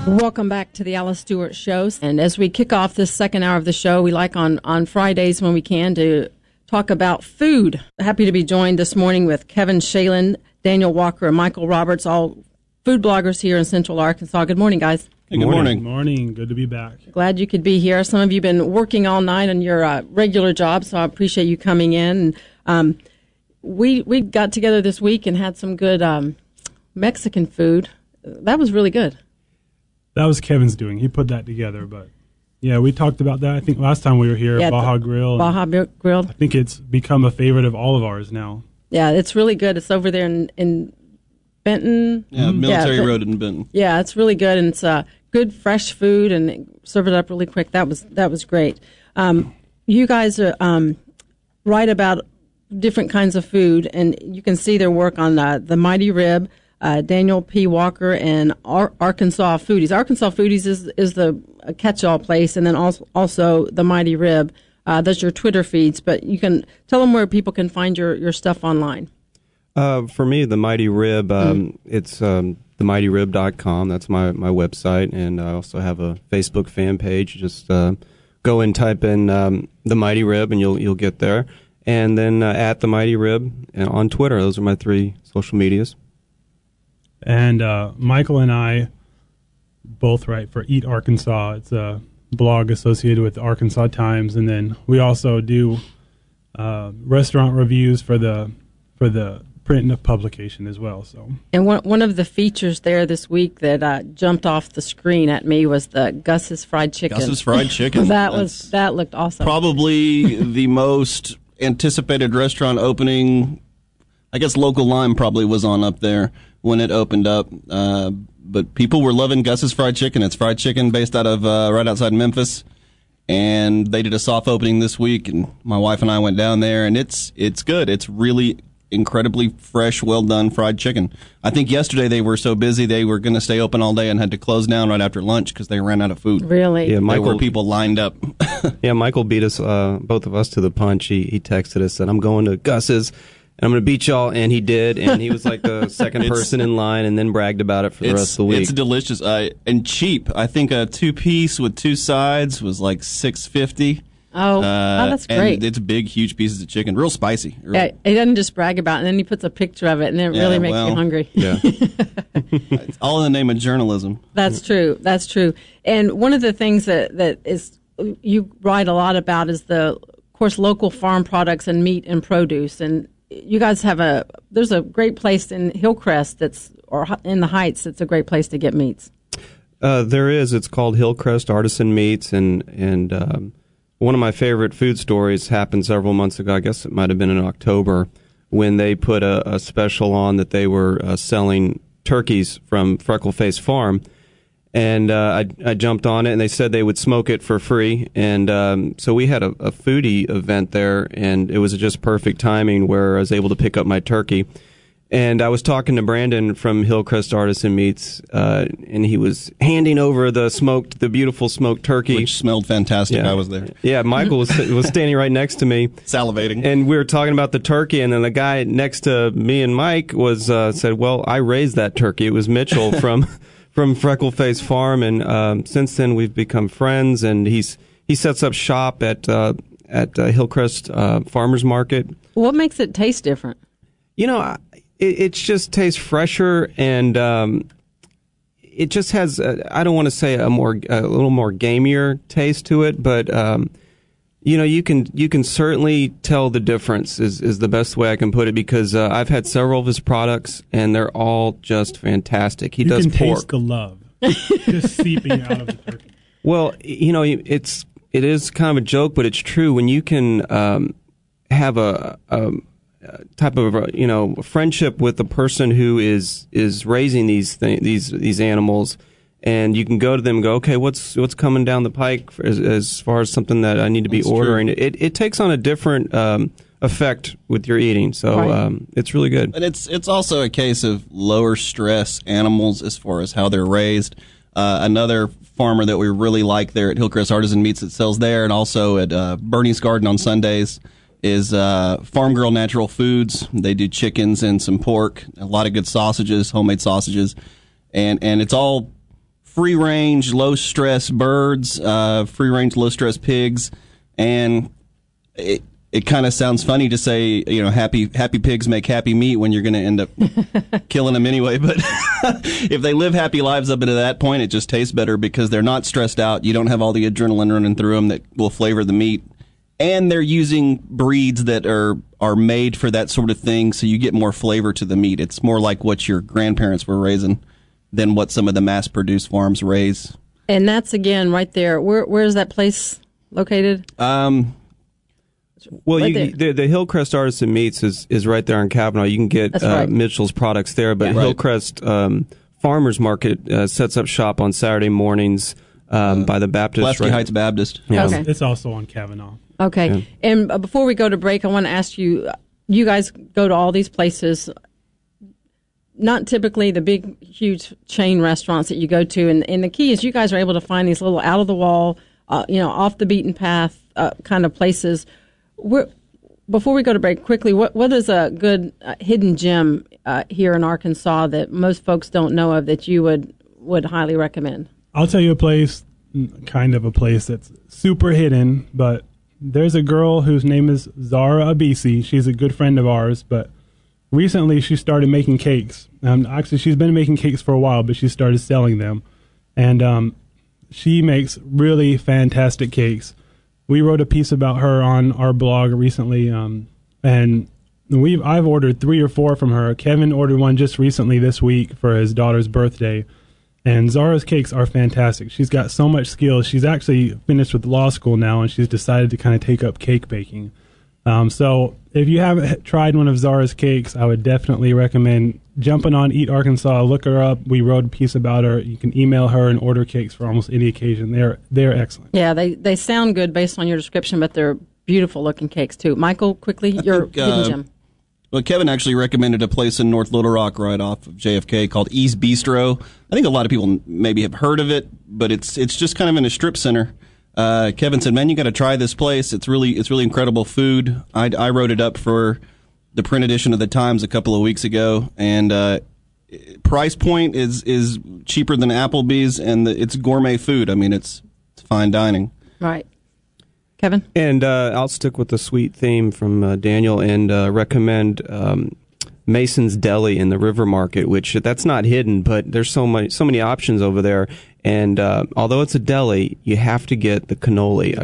Welcome back to the Alice Stewart Show. And as we kick off this second hour of the show, we like on Fridays when we can to talk about food. Happy to be joined this morning with Kevin Shalin, Daniel Walker, and Michael Roberts, all food bloggers here in Central Arkansas. Good morning, guys. Hey, good morning. Good morning. Good to be back. Glad you could be here. Some of you have been working all night on your regular job, so I appreciate you coming in. We got together this week and had some good Mexican food. That was really good. That was Kevin's doing. He put that together, but yeah, we talked about that. I think last time we were here, Baja Grill. Baja Grill. I think it's become a favorite of all of ours now. Yeah, it's really good. It's over there in Benton. Yeah, Military Road in Benton. Yeah, it's really good, and it's good fresh food, and they serve it up really quick. That was great. You guys write about different kinds of food, and you can see their work on the Mighty Rib. Daniel P. Walker and Arkansas Foodies. Arkansas Foodies is the catch-all place, and then also the Mighty Rib. That's your Twitter feeds, but you can tell them where people can find your stuff online. For me, the Mighty Rib, it's themightyrib.com. That's my website, and I also have a Facebook fan page. Just go and type in the Mighty Rib, and you'll get there. And then at the Mighty Rib and on Twitter. Those are my 3 social medias. And Michael and I both write for Eat Arkansas. It's a blog associated with the Arkansas Times, and then we also do restaurant reviews for the print publication as well. So, and one of the features there this week that jumped off the screen at me was the Gus's Fried Chicken. Gus's Fried Chicken. that looked awesome. Probably the most anticipated restaurant opening. I guess Local Lime probably was on up there when it opened up. But people were loving Gus's Fried Chicken. It's fried chicken based out of right outside Memphis. And they did a soft opening this week, and my wife and I went down there, and it's good. It's really incredibly fresh, well-done fried chicken. I think yesterday they were so busy they were going to stay open all day and had to close down right after lunch because they ran out of food. Really? Yeah, There were people lined up. Yeah, Michael beat us, both of us, to the punch. He texted us that I'm going to Gus's, and I'm going to beat y'all, and he did, and he was like the second person in line, and then bragged about it for the rest of the week. It's delicious and cheap. I think a 2-piece with 2 sides was like $6.50. Oh, that's great. And it's big, huge pieces of chicken, real spicy. Yeah, he doesn't just brag about it, and then he puts a picture of it, and it really makes you hungry. Yeah. It's all in the name of journalism. That's true. That's true. And one of the things that is you write a lot about is of course, local farm products and meat and produce. And you guys there's a great place in Hillcrest or in the Heights that's a great place to get meats. There is. It's called Hillcrest Artisan Meats, and one of my favorite food stories happened several months ago. I guess it might have been in October when they put a special on that they were selling turkeys from Freckleface Farm. And I jumped on it, and they said they would smoke it for free. And so we had a foodie event there, and it was just perfect timing where I was able to pick up my turkey. And I was talking to Brandon from Hillcrest Artisan Meats, and he was handing over the beautiful smoked turkey. Which smelled fantastic. Yeah. I was there. Yeah, Michael was standing right next to me. Salivating. And we were talking about the turkey, and then the guy next to me and Mike said, well, I raised that turkey. It was Mitchell from Freckleface Farm, and since then we've become friends, and he sets up shop at Hillcrest Farmers Market. What makes it taste different? You know, it just tastes fresher, and it just has I don't want to say a little more gamier taste to it, but you can certainly tell the difference is the best way I can put it, because I've had several of his products, and they're all just fantastic. He does pork. You can taste the love just seeping out of the turkey. Well, it is kind of a joke, but it's true. When you can have a type of friendship with the person who is raising these animals, and you can go to them and go, okay, what's coming down the pike as far as something that I need to be ordering. It takes on a different effect with your eating, so right. It's really good. And it's also a case of lower stress animals as far as how they're raised. Another farmer that we really like there at Hillcrest Artisan Meats that sells there, and also at Bernie's Garden on Sundays, is Farm Girl Natural Foods. They do chickens and some pork, a lot of good sausages, homemade sausages, and it's all free range, low stress birds, free range, low stress pigs, and it kind of sounds funny to say, happy pigs make happy meat when you're going to end up killing them anyway. But if they live happy lives up into that point, it just tastes better because they're not stressed out. You don't have all the adrenaline running through them that will flavor the meat. And they're using breeds that are made for that sort of thing, so you get more flavor to the meat. It's more like what your grandparents were raising than what some of the mass-produced farms raise. And that's, again, right there. Where is that place located? Well, right the Hillcrest Artisan Meats is right there in Kavanaugh. You can get right. Mitchell's products there, but Hillcrest Farmers Market sets up shop on Saturday mornings by the Baptist. Pulaski Heights Baptist. Yeah. Okay. It's also on Kavanaugh. Okay. Yeah. And before we go to break, I want to ask you, you guys go to all these places, not typically the big, huge chain restaurants that you go to, and the key is you guys are able to find these little out-of-the-wall, off the beaten path kind of places. Before we go to break, quickly, what is a good hidden gem here in Arkansas that most folks don't know of that you would highly recommend? I'll tell you a place that's super hidden, but there's a girl whose name is Zara Abisi. She's a good friend of ours, but recently she started making cakes. Actually, she's been making cakes for a while, but she started selling them. And she makes really fantastic cakes. We wrote a piece about her on our blog recently, and I've ordered 3 or 4 from her. Kevin ordered one just recently this week for his daughter's birthday. And Zara's cakes are fantastic. She's got so much skill. She's actually finished with law school now, and she's decided to kind of take up cake baking. So if you haven't tried one of Zara's cakes, I would definitely recommend jumping on Eat Arkansas. Look her up. We wrote a piece about her. You can email her and order cakes for almost any occasion. They're excellent. Yeah, they sound good based on your description, but they're beautiful looking cakes too. Michael, quickly, your hidden gem. Well, Kevin actually recommended a place in North Little Rock right off of JFK called East Bistro. I think a lot of people maybe have heard of it, but it's just kind of in a strip center. Kevin said, "Man, you got to try this place. It's really incredible food." I wrote it up for the print edition of the Times a couple of weeks ago, and price point is cheaper than Applebee's, and it's gourmet food. I mean, it's fine dining. Right. Kevin? And I'll stick with the sweet theme from Daniel and recommend Mason's Deli in the River Market, which that's not hidden, but there's so many options over there. And although it's a deli, you have to get the cannoli.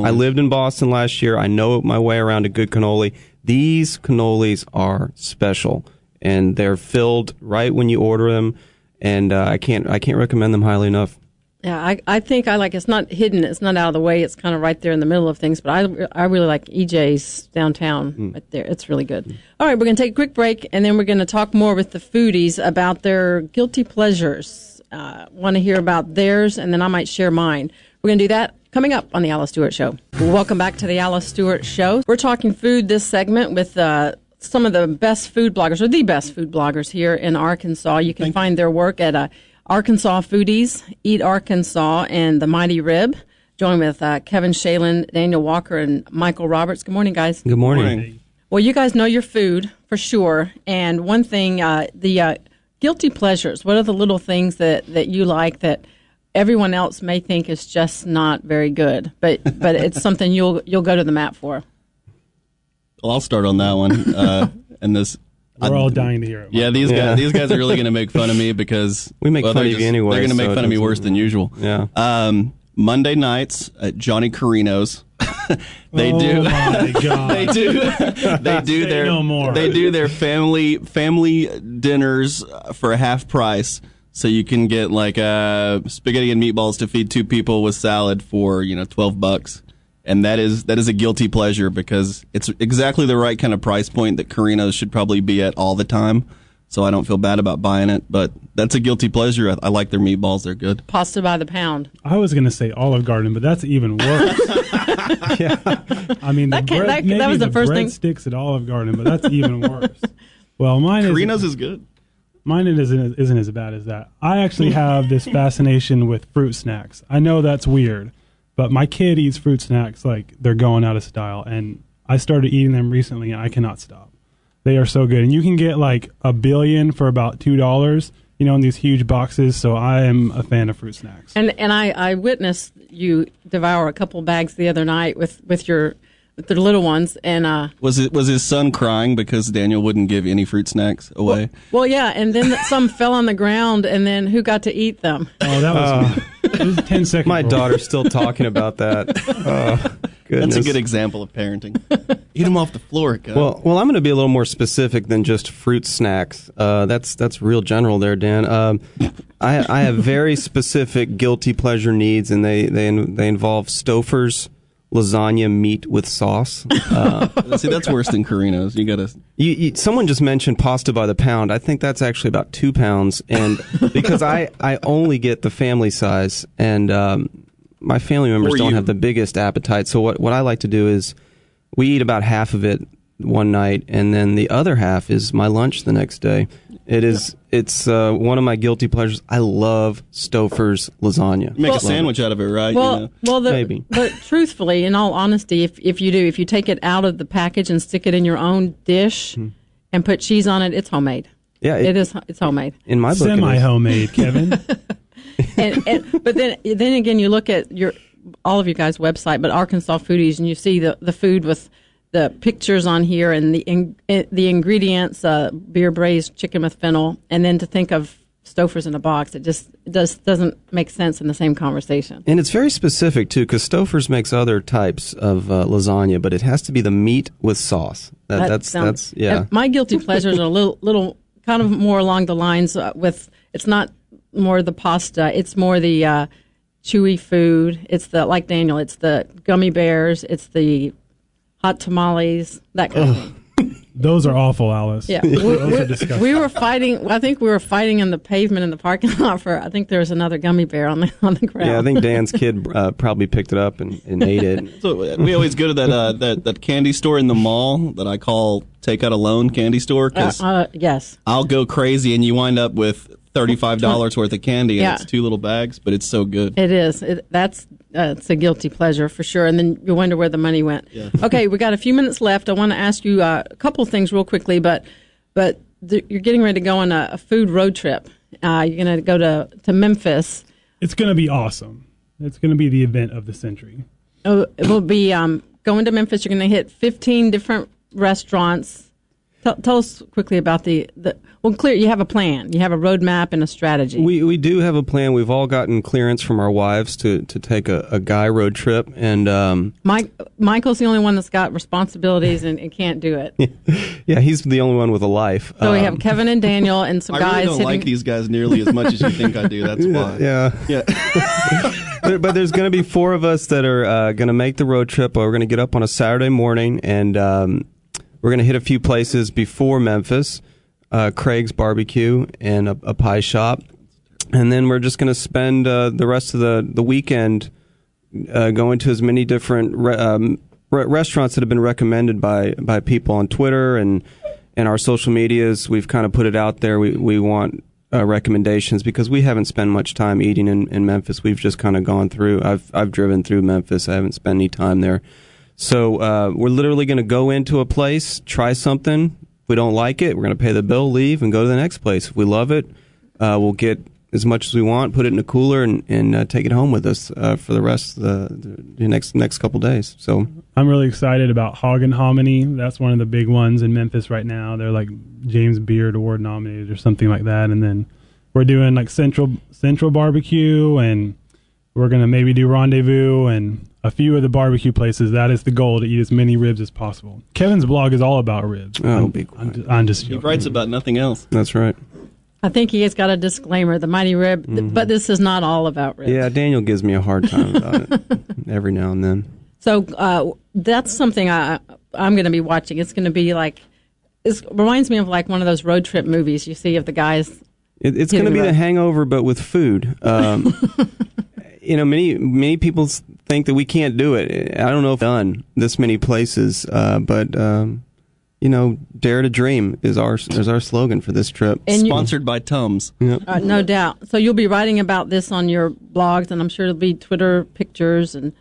I lived in Boston last year. I know my way around a good cannoli. These cannolis are special, and they're filled right when you order them. And I can't recommend them highly enough. Yeah, I think I like it's not hidden. It's not out of the way. It's kind of right there in the middle of things. But I really like EJ's downtown right there. It's really good. All right, we're going to take a quick break, and then we're going to talk more with the foodies about their guilty pleasures. Want to hear about theirs, and then I might share mine. We're going to do that coming up on the Alice Stewart Show. Welcome back to the Alice Stewart Show. We're talking food this segment with some of the best food bloggers, or the best food bloggers here in Arkansas. You can find their work at Arkansas Foodies, Eat Arkansas, and The Mighty Rib. Joined with Kevin Shalin, Daniel Walker, and Michael Roberts. Good morning, guys. Good morning. Well, you guys know your food for sure. And one thing, the guilty pleasures. What are the little things that you like that everyone else may think is just not very good, but it's something you'll go to the mat for? Well, I'll start on that one. And this. We're all dying to hear it. Yeah, these guys are really going to make fun of me because we make fun of you anyway. They're going to make fun of me worse than usual. Yeah. Monday nights at Johnny Carino's, they do. Oh my God. they do their no more. They do their family dinners for half price. So you can get like spaghetti and meatballs to feed 2 people with salad for $12. And that is a guilty pleasure because it's exactly the right kind of price point that Carino's should probably be at all the time. So I don't feel bad about buying it, but that's a guilty pleasure. I like their meatballs; they're good. Pasta by the pound. I was going to say Olive Garden, but that's even worse. Yeah, I mean that was the first thing. Sticks at Olive Garden, but that's even worse. Well, Carino's is good. Mine isn't as bad as that. I actually have this fascination with fruit snacks. I know that's weird. But my kid eats fruit snacks like they're going out of style, and I started eating them recently, and I cannot stop. They are so good. And you can get like a billion for about $2, in these huge boxes. So I am a fan of fruit snacks. And I witnessed you devour a couple bags the other night with the little ones. And was his son crying because Daniel wouldn't give any fruit snacks away? Well, yeah, and then some fell on the ground, and then who got to eat them? Oh, that was it was a 10-second. My daughter's still talking about that. Oh, goodness. That's a good example of parenting. Eat them off the floor, guys. Well, I'm going to be a little more specific than just fruit snacks. That's real general there, Dan. I have very specific guilty pleasure needs, and they involve Stouffer's lasagna meat with sauce. See, that's worse than Carino's. You gotta. Someone just mentioned pasta by the pound. I think that's actually about 2 pounds, and because I only get the family size, and my family members don't have the biggest appetite. So what I like to do is we eat about half of it one night, and then the other half is my lunch the next day. It's one of my guilty pleasures. I love Stouffer's lasagna. You make a sandwich out of it, right? Maybe. But truthfully, in all honesty, if you take it out of the package and stick it in your own dish and put cheese on it, it's homemade. Yeah, it's homemade. In my book, semi-homemade, Kevin. But then again, you look at all of you guys' website, but Arkansas Foodies, and you see the food with the pictures on here and the ingredients, beer braised chicken with fennel, and then to think of Stouffer's in a box, it just doesn't make sense in the same conversation. And it's very specific too, because Stouffer's makes other types of lasagna, but it has to be the meat with sauce. That's yeah. My guilty pleasures are a little kind of more along the lines with it's not more the pasta, it's more the chewy food. It's like Daniel, it's the gummy bears, it's the hot tamales, that kind of thing. Those are awful, Alice. Yeah, Those are disgusting. we were fighting. I think we were fighting in the pavement in the parking lot for. I think there was another gummy bear on the ground. Yeah, I think Dan's kid probably picked it up and ate it. So we always go to that candy store in the mall that I call take out a loan candy store. Yes, I'll go crazy and you wind up with $35 worth of candy, and it's 2 little bags, but it's so good. It is. It's a guilty pleasure for sure. And then you wonder where the money went. Yeah. Okay, we got a few minutes left. I want to ask you a couple of things real quickly, but you're getting ready to go on a food road trip. You're going to go to Memphis. It's going to be awesome. It's going to be the event of the century. It will be going to Memphis. You're going to hit 15 different restaurants. Tell us quickly about you have a plan. You have a roadmap and a strategy. We do have a plan. We've all gotten clearance from our wives to take a guy road trip. And Michael's the only one that's got responsibilities and can't do it. Yeah, he's the only one with a life. So we have Kevin and Daniel and some guys. I really don't like these guys nearly as much as you think I do. That's why. Yeah. But there's going to be 4 of us that are going to make the road trip. We're going to get up on a Saturday morning, and we're going to hit a few places before Memphis, Craig's Barbecue and a pie shop. And then we're just going to spend the rest of the weekend going to as many different restaurants that have been recommended by people on Twitter and our social medias. We've kind of put it out there. We want recommendations because we haven't spent much time eating in Memphis. We've just kind of gone through. I've driven through Memphis. I haven't spent any time there. So we're literally going to go into a place, try something. If we don't like it, we're going to pay the bill, leave, and go to the next place. If we love it, we'll get as much as we want, put it in a cooler, and take it home with us for the rest of the next couple days. So I'm really excited about Hog and Hominy. That's one of the big ones in Memphis right now. They're like James Beard Award nominated or something like that. And then we're doing like Central Barbecue, and we're going to maybe do Rendezvous and a few of the barbecue places. That is the goal, to eat as many ribs as possible. Kevin's blog is all about ribs. Oh, I'm just joking. He writes about nothing else. That's right. I think he has got a disclaimer, the mighty rib, but this is not all about ribs. Yeah, Daniel gives me a hard time about it every now and then. So that's something I'm going to be watching. It's going to be like, it reminds me of like one of those road trip movies you see of the guys. It's going to be The Hangover, but with food. Many people think that we can't do it. I don't know if we've done this many places, but Dare to Dream is our slogan for this trip. And sponsored by Tums. Yep. No doubt. So you'll be writing about this on your blogs, and I'm sure there'll be Twitter pictures and.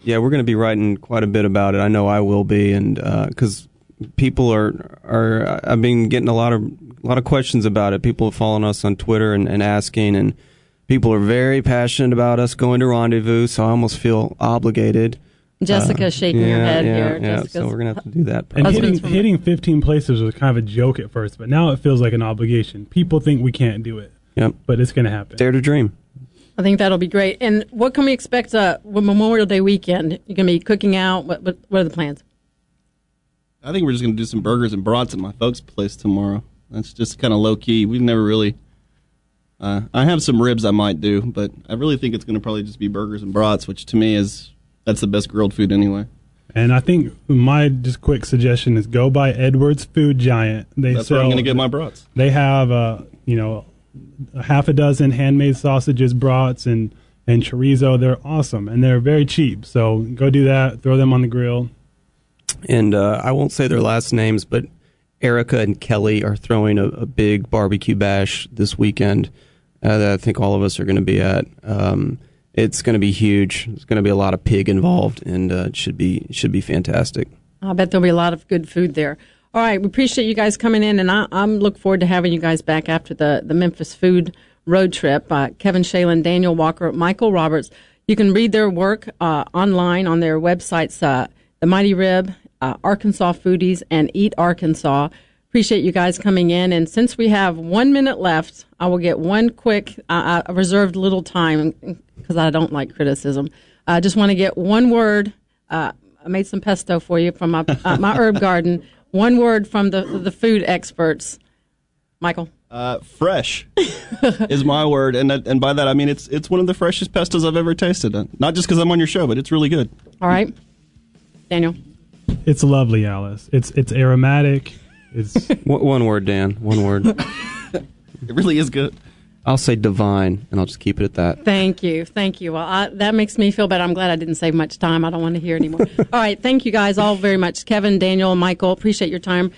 Yeah, we're going to be writing quite a bit about it. I know I will be, and because people are I've been getting a lot of lot of questions about it. People have followed us on Twitter and asking, and people are very passionate about us going to Rendezvous, so I almost feel obligated. Jessica's shaking her head here. Yeah, so we're going to have to do that. And hitting 15 places was kind of a joke at first, but now it feels like an obligation. People think we can't do it, but it's going to happen. Dare to dream. I think that'll be great. And what can we expect Memorial Day weekend? You're going to be cooking out? What are the plans? I think we're just going to do some burgers and brats at my folks' place tomorrow. That's just kind of low-key. We've never really... I have some ribs I might do, but I really think it's going to probably just be burgers and brats, which to me that's the best grilled food anyway. And I think my just quick suggestion is go by Edwards Food Giant. That's where I'm going to get my brats. They have, a half a dozen handmade sausages, brats, and chorizo. They're awesome, and they're very cheap. So go do that. Throw them on the grill. And I won't say their last names, but Erica and Kelly are throwing a big barbecue bash this weekend that I think all of us are going to be at. It's going to be huge. There's going to be a lot of pig involved, and it should be fantastic. I bet there'll be a lot of good food there. All right, we appreciate you guys coming in, and I'm look forward to having you guys back after the Memphis food road trip. Kevin Shalin, Daniel Walker, Michael Roberts. You can read their work online on their websites, The Mighty Rib, Arkansas Foodies, and Eat Arkansas. Appreciate you guys coming in. And since we have 1 minute left, I will get one quick, reserved little time because I don't like criticism. I just want to get one word. I made some pesto for you from my herb garden. One word from the food experts. Michael? Fresh is my word. And by that, I mean it's one of the freshest pestos I've ever tasted. Not just because I'm on your show, but it's really good. All right. Daniel? It's lovely, Alice. It's aromatic. It's one word, Dan. One word. It really is good. I'll say divine, and I'll just keep it at that. Thank you. Well, that makes me feel better. I'm glad I didn't save much time. I don't want to hear anymore. All right. Thank you guys all very much. Kevin, Daniel, Michael, appreciate your time.